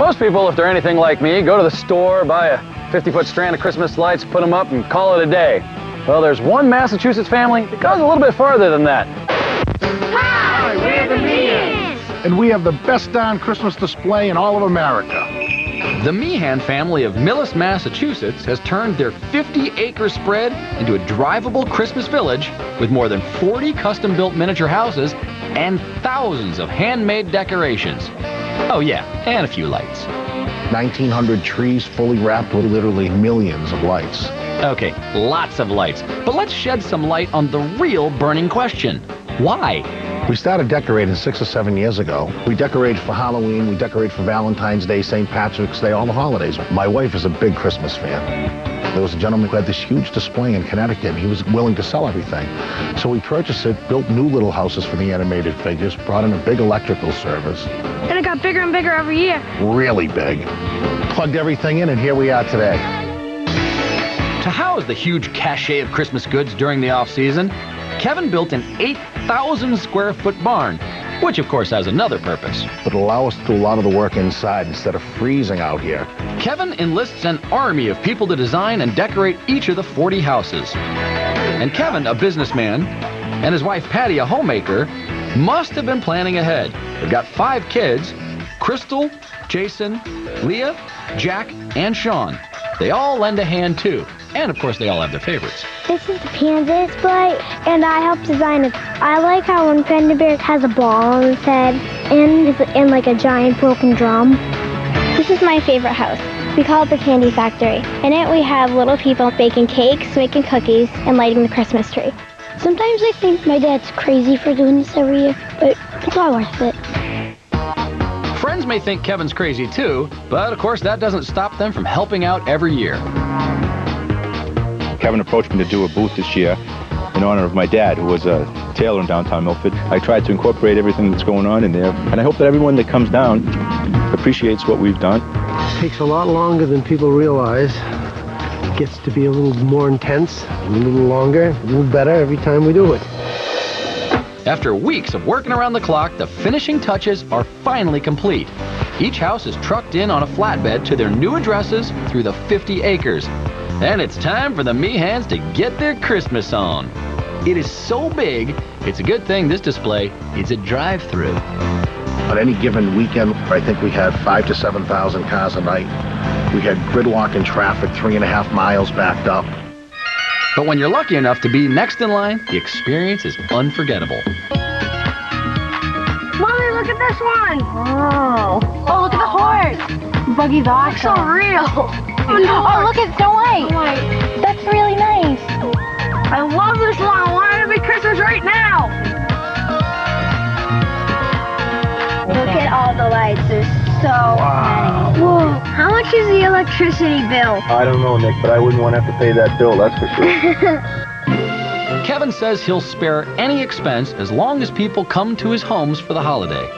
Most people, if they're anything like me, go to the store, buy a 50-foot strand of Christmas lights, put them up, and call it a day. Well, there's one Massachusetts family that goes a little bit farther than that. Hi, we're the Mehans! And we have the best darn Christmas display in all of America. The Mehan family of Millis, Massachusetts has turned their 50-acre spread into a drivable Christmas village with more than 40 custom-built miniature houses and thousands of handmade decorations. Oh yeah, and a few lights. 1,900 trees fully wrapped with literally millions of lights. Okay, lots of lights. But let's shed some light on the real burning question. Why? We started decorating 6 or 7 years ago. We decorate for Halloween, we decorate for Valentine's Day, St. Patrick's Day, all the holidays. My wife is a big Christmas fan. There was a gentleman who had this huge display in Connecticut. He was willing to sell everything. So we purchased it, built new little houses for the animated figures, brought in a big electrical service. And it got bigger and bigger every year. Really big. Plugged everything in, and here we are today. To house the huge cachet of Christmas goods during the off-season, Kevin built an 8,000 square foot barn, which of course has another purpose. It'll allow us to do a lot of the work inside instead of freezing out here. Kevin enlists an army of people to design and decorate each of the 40 houses. And Kevin, a businessman, and his wife Patty, a homemaker, must have been planning ahead. They've got 5 kids: Crystal, Jason, Leah, Jack, and Sean. They all lend a hand too. And of course they all have their favorites. This is the panda display, and I helped design it. I like how one panda bear has a ball on his head and like a giant broken drum. This is my favorite house. We call it the Candy Factory. In it we have little people baking cakes, making cookies, and lighting the Christmas tree. Sometimes I think my dad's crazy for doing this every year, but it's all worth it. Friends may think Kevin's crazy too, but of course that doesn't stop them from helping out every year. Kevin approached me to do a booth this year in honor of my dad, who was a tailor in downtown Milford. I tried to incorporate everything that's going on in there, and I hope that everyone that comes down appreciates what we've done. It takes a lot longer than people realize. It gets to be a little more intense, a little longer, a little better every time we do it. After weeks of working around the clock, the finishing touches are finally complete. Each house is trucked in on a flatbed to their new addresses through the 50 acres. And it's time for the Mehans to get their Christmas on. It is so big, it's a good thing this display is a drive-through. On any given weekend, I think we had 5,000 to 7,000 cars a night. We had gridlock in traffic, 3.5 miles backed up. But when you're lucky enough to be next in line, the experience is unforgettable. Mommy, look at this one! Oh, look at the horse! Buggy's awesome. So real! Oh, look at Snow White! That's really nice. I love this one! I want it to be Christmas right now! Look at all the lights. There's so many. Whoa. How much is the electricity bill? I don't know, Nick, but I wouldn't want to have to pay that bill, that's for sure. Kevin says he'll spare any expense as long as people come to his homes for the holiday.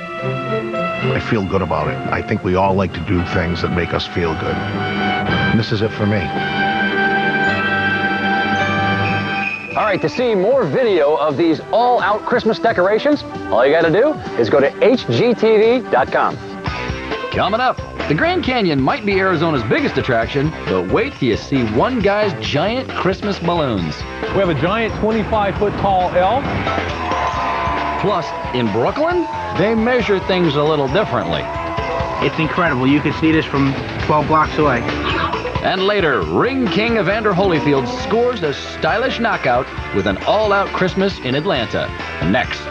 I feel good about it. I think we all like to do things that make us feel good. And this is it for me. All right, to see more video of these all-out Christmas decorations, all you got to do is go to HGTV.com. Coming up, the Grand Canyon might be Arizona's biggest attraction, but wait till you see one guy's giant Christmas balloons. We have a giant 25-foot tall elf. Plus, in Brooklyn, they measure things a little differently. It's incredible. You can see this from 12 blocks away. And later, Ring King Evander Holyfield scores a stylish knockout with an all-out Christmas in Atlanta. Next.